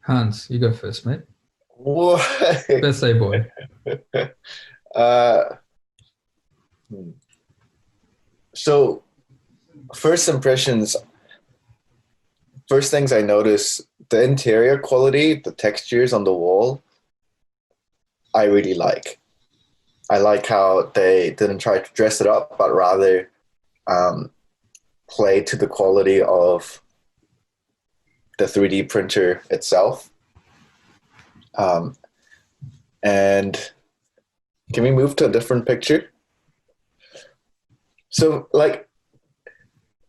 Hans, you go first, mate. What? Birthday boy. uh, hmm. so first impressions, first things I notice, the interior quality, the textures on the wall, I really like. I like how they didn't try to dress it up, but rather um, play to the quality of the 3D printer itself. Um, and can we move to a different picture? So, like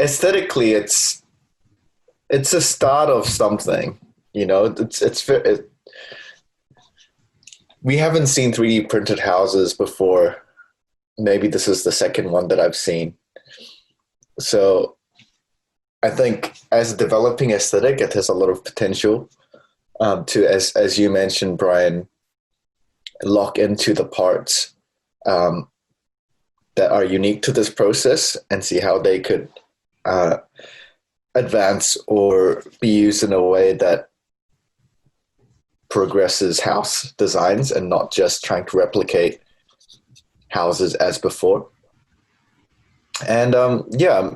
aesthetically, it's a start of something. You know, we haven't seen 3D printed houses before. Maybe this is the second one that I've seen. So I think as a developing aesthetic, it has a lot of potential to, as you mentioned, Brian, lock into the parts um, that are unique to this process and see how they could uh, advance or be used in a way that progresses house designs and not just trying to replicate houses as before. And yeah,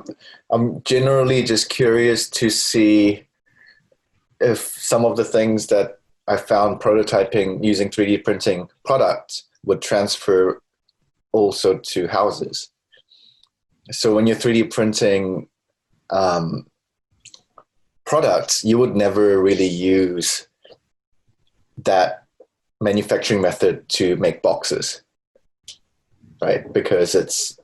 I'm generally just curious to see if some of the things that I found prototyping using 3D printing products would transfer also to houses. So when you're 3D printing um, products, you would never really use that manufacturing method to make boxes, right? Because it's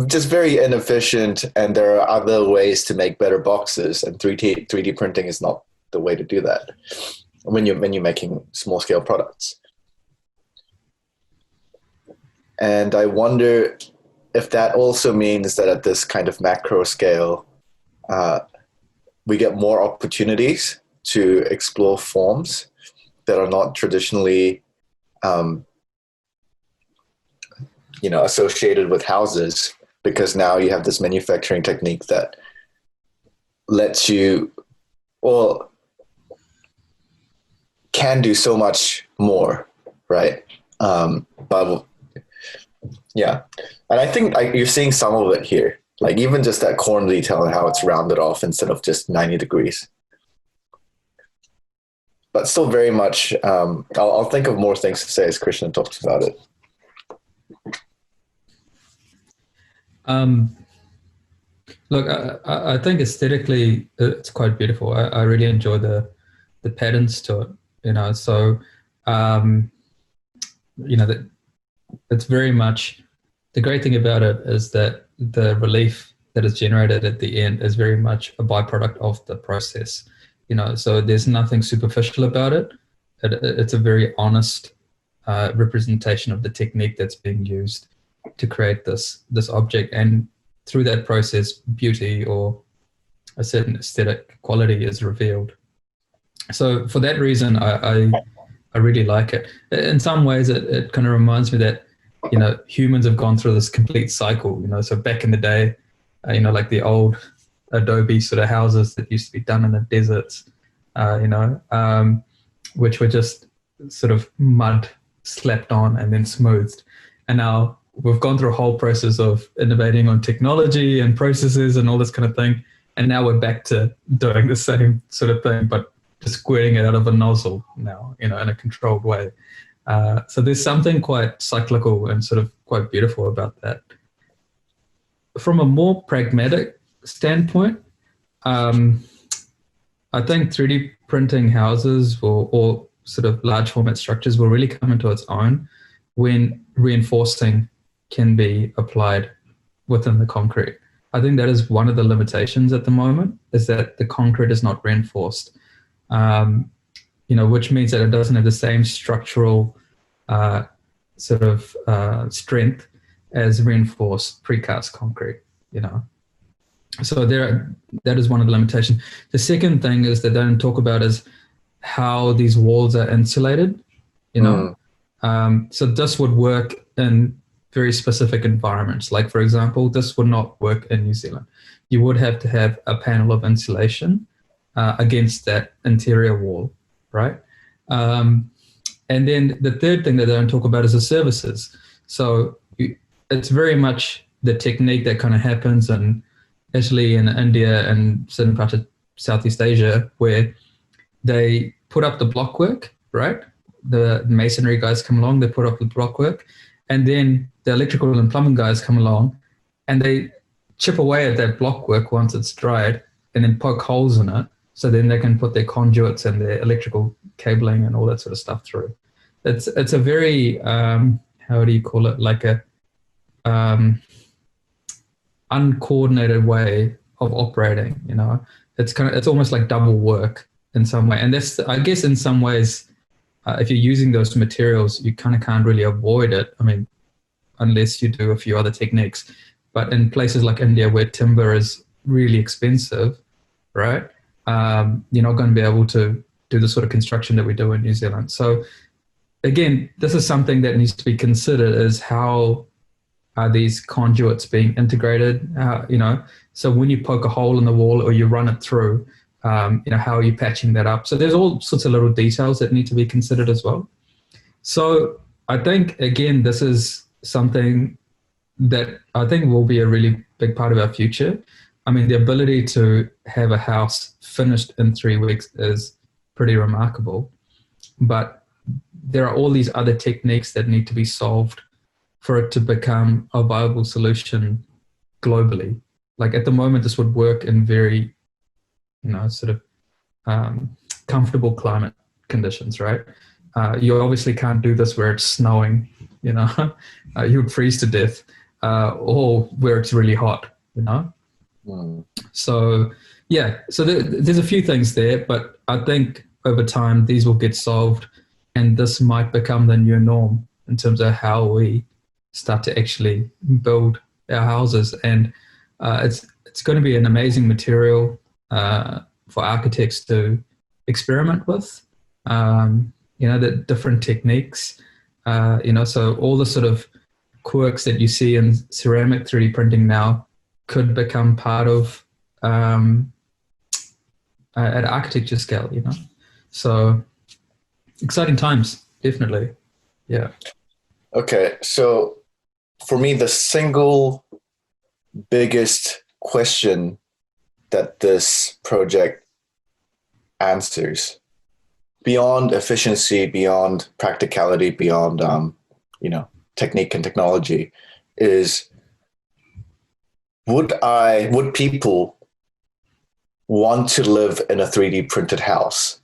just very inefficient, and there are other ways to make better boxes, and 3D printing is not the way to do that when you're making small scale products. And I wonder if that also means that at this kind of macro scale, uh, we get more opportunities to explore forms that are not traditionally um, associated with houses, because now you have this manufacturing technique that lets you, well, can do so much more, right? But yeah, and I think you're seeing some of it here, like even just that corner detail and how it's rounded off instead of just 90 degrees. But still very much, I'll think of more things to say as Krishna talks about it. Um, Look, I think aesthetically it's quite beautiful. I really enjoy the patterns to it. So um, that it's very much the great thing about it is that the relief that is generated at the end is very much a byproduct of the process. So there's nothing superficial about it. It's a very honest representation of the technique that's being used to create this object, and through that process, beauty or a certain aesthetic quality is revealed. So for that reason, I really like it. In some ways, it kind of reminds me that humans have gone through this complete cycle. So back in the day, like the old adobe sort of houses that used to be done in the deserts, which were just sort of mud slapped on and then smoothed. And now we've gone through a whole process of innovating on technology and processes and all this kind of thing. And now we're back to doing the same sort of thing, but just squirting it out of a nozzle now, in a controlled way. So there's something quite cyclical and sort of quite beautiful about that. From a more pragmatic standpoint, um, I think 3D printing houses or sort of large format structures will really come into its own when reinforcing can be applied within the concrete. I think that is one of the limitations at the moment, is that the concrete is not reinforced, which means that it doesn't have the same structural strength as reinforced precast concrete, So that is one of the limitations. The second thing is that they don't talk about is how these walls are insulated, So this would work in very specific environments. Like, for example, this would not work in New Zealand. You would have to have a panel of insulation against that interior wall, right? And then the third thing that they don't talk about is the services. So it's very much the technique that kind of happens in Italy and India and certain parts of Southeast Asia, where they put up the blockwork, right? The masonry guys come along, they put up the blockwork, and then the electrical and plumbing guys come along and they chip away at that blockwork once it's dried and then poke holes in it, so then they can put their conduits and their electrical cabling and all that sort of stuff through. It's a very how do you call it, like a uncoordinated way of operating. It's almost like double work in some way, and that's, I guess, in some ways, if you're using those materials, you kind of can't really avoid it. I mean, unless you do a few other techniques. But in places like India, where timber is really expensive, right? You're not going to be able to do the sort of construction that we do in New Zealand. So again, this is something that needs to be considered: is how are these conduits being integrated? So when you poke a hole in the wall or you run it through, how are you patching that up? So there's all sorts of little details that need to be considered as well. So I think, again, this is something that I think will be a really big part of our future. I mean, the ability to have a house finished in 3 weeks is pretty remarkable. But there are all these other techniques that need to be solved for it to become a viable solution globally. Like at the moment, this would work in very, sort of comfortable climate conditions, right? You obviously can't do this where it's snowing, you would freeze to death, or where it's really hot, So, yeah, so there's a few things there, but I think over time these will get solved, and this might become the new norm in terms of how we start to actually build our houses. And it's going to be an amazing material for architects to experiment with, the different techniques, so all the sort of quirks that you see in ceramic 3D printing now could become part of at architecture scale, So exciting times, definitely. Yeah. Okay, so for me, the single biggest question that this project answers, beyond efficiency, beyond practicality, beyond technique and technology, is would people want to live in a 3D printed house?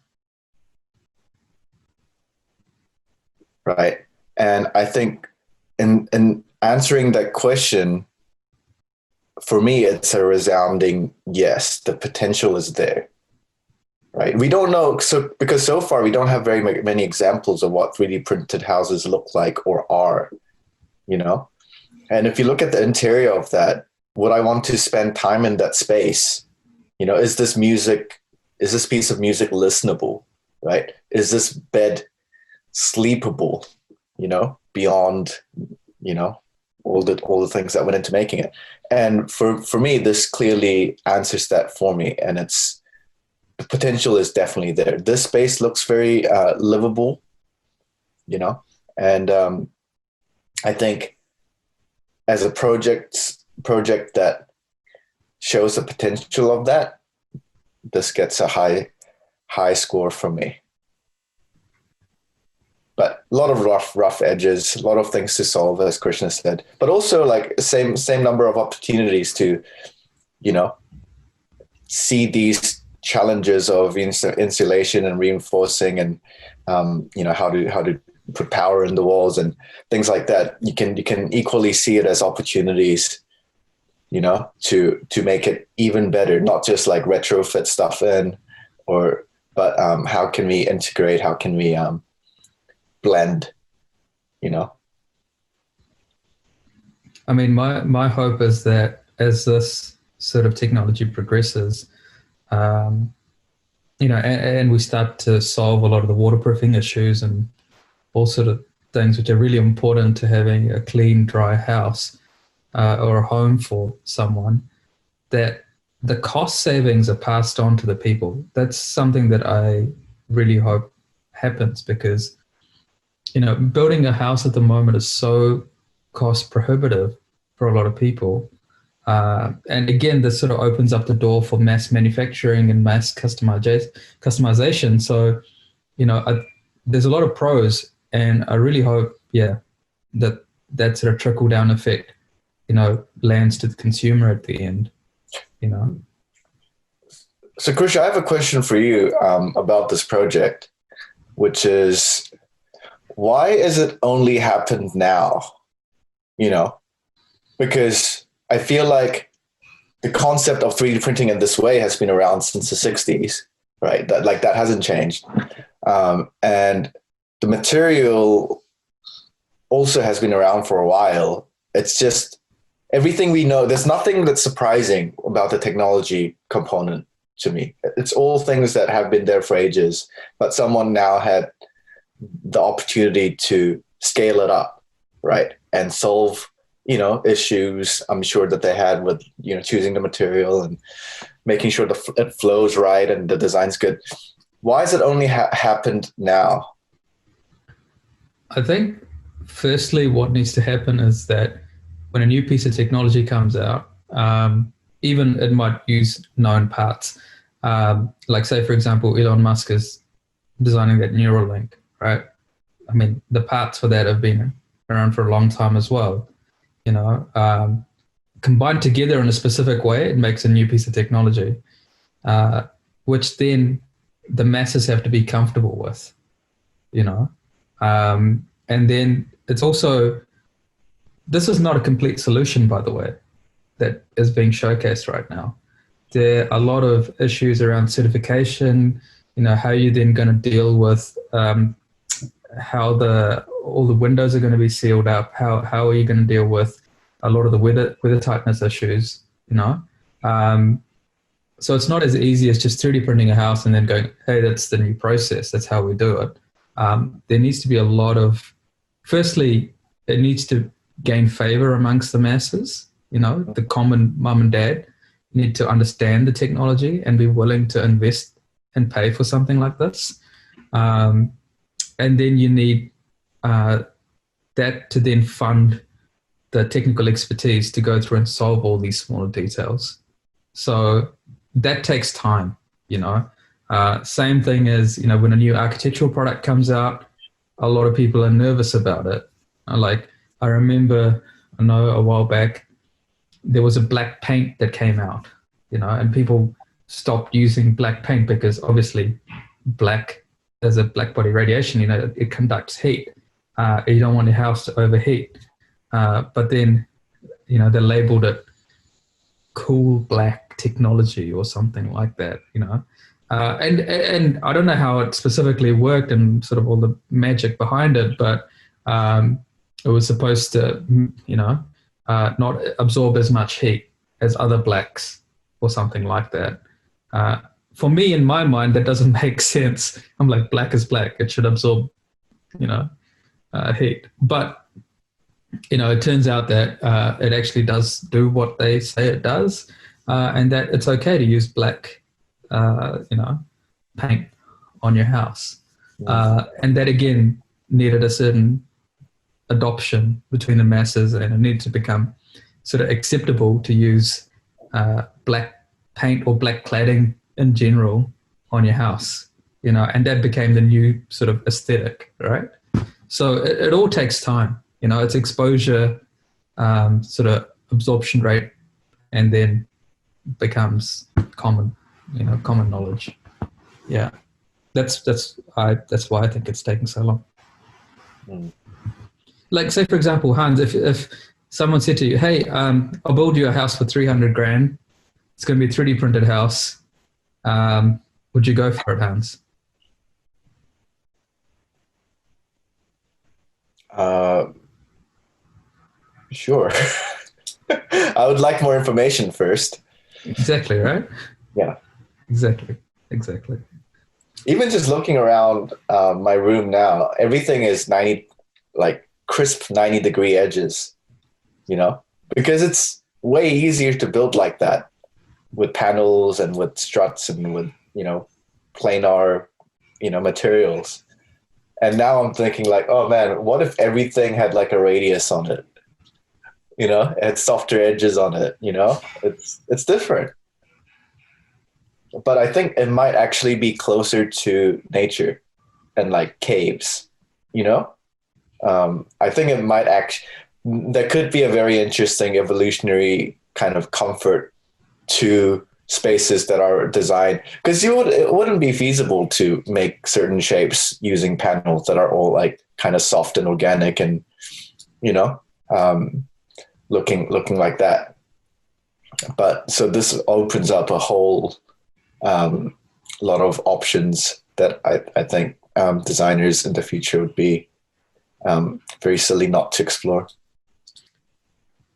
Right? And I think in answering that question, for me, it's a resounding yes. The potential is there, right? We don't know, because so far we don't have very many examples of what 3D printed houses look like or are, And if you look at the interior of that, would I want to spend time in that space? Is this piece of music listenable, right? Is this bed sleepable, beyond, all the things that went into making it. And for me, this clearly answers that for me. And the potential is definitely there. This space looks very livable, and I think as a project that shows the potential of that, this gets a high score from me. But a lot of rough edges, a lot of things to solve, as Krishna said, but also like same number of opportunities to, see these challenges of insulation and reinforcing, and how to put power in the walls and things like that. You can equally see it as opportunities, to make it even better, not just like retrofit stuff in, but how can we integrate? How can we blend, I mean, my hope is that as this sort of technology progresses, and we start to solve a lot of the waterproofing issues and all sort of things which are really important to having a clean, dry house or a home for someone, that the cost savings are passed on to the people. That's something that I really hope happens, because building a house at the moment is so cost prohibitive for a lot of people. And again, this sort of opens up the door for mass manufacturing and mass customization. So, there's a lot of pros, and I really hope, that sort of trickle down effect, lands to the consumer at the end. So, Krishna, I have a question for you about this project, which is, why has it only happened now? Because I feel like the concept of 3D printing in this way has been around since the 60s, right? That hasn't changed. And the material also has been around for a while. It's just everything we know. There's nothing that's surprising about the technology component to me. It's all things that have been there for ages, but someone now had the opportunity to scale it up, right? And solve, issues I'm sure that they had with, choosing the material and making sure it flows right and the design's good. Why has it only happened now? I think, firstly, what needs to happen is that when a new piece of technology comes out, even it might use known parts. Like, say, for example, Elon Musk is designing that Neuralink, right? I mean, the parts for that have been around for a long time as well. Combined together in a specific way, it makes a new piece of technology, which then the masses have to be comfortable with, and then it's also, this is not a complete solution, by the way, that is being showcased right now. There are a lot of issues around certification, how you're then going to deal with how all the windows are going to be sealed up, how are you going to deal with a lot of the weather tightness issues, so it's not as easy as just 3D printing a house and then going, hey, that's the new process, that's how we do it. There needs to be a lot of, firstly, it needs to gain favor amongst the masses. The common mum and dad need to understand the technology and be willing to invest and pay for something like this. And then you need that to then fund the technical expertise to go through and solve all these smaller details. So that takes time, Same thing as, when a new architectural product comes out, a lot of people are nervous about it. I remember, I know a while back, there was a black paint that came out, and people stopped using black paint because obviously there's a black body radiation, it conducts heat. You don't want your house to overheat. But then, they labeled it cool black technology or something like that, and I don't know how it specifically worked and sort of all the magic behind it, but it was supposed to, not absorb as much heat as other blacks or something like that. For me, in my mind, that doesn't make sense. I'm like, black is black. It should absorb, heat. But, it turns out that it actually does do what they say it does, and that it's okay to use black, paint on your house. And that, again, needed a certain adoption between the masses, and it needed to become sort of acceptable to use black paint or black cladding in general on your house, and that became the new sort of aesthetic, right? So it all takes time, it's exposure, sort of absorption rate, and then becomes common knowledge. Yeah, that's why I think it's taking so long. Like, say, for example, Hans, if someone said to you, hey, I'll build you a house for 300 grand, it's going to be a 3D printed house, would you go for it, Hans? Sure. I would like more information first. Exactly, right? Yeah. Exactly. Even just looking around my room now, everything is crisp 90-degree edges, because it's way easier to build like that. with panels and with struts and with, planar, materials. And now I'm thinking like, oh man, what if everything had like a radius on it? It had softer edges on it, It's different. But I think it might actually be closer to nature and like caves, you know? I think it might there could be a very interesting evolutionary kind of comfort to spaces that are designed, because it wouldn't be feasible to make certain shapes using panels that are all like kind of soft and organic and, looking like that. But so this opens up a whole lot of options that I think designers in the future would be very silly not to explore.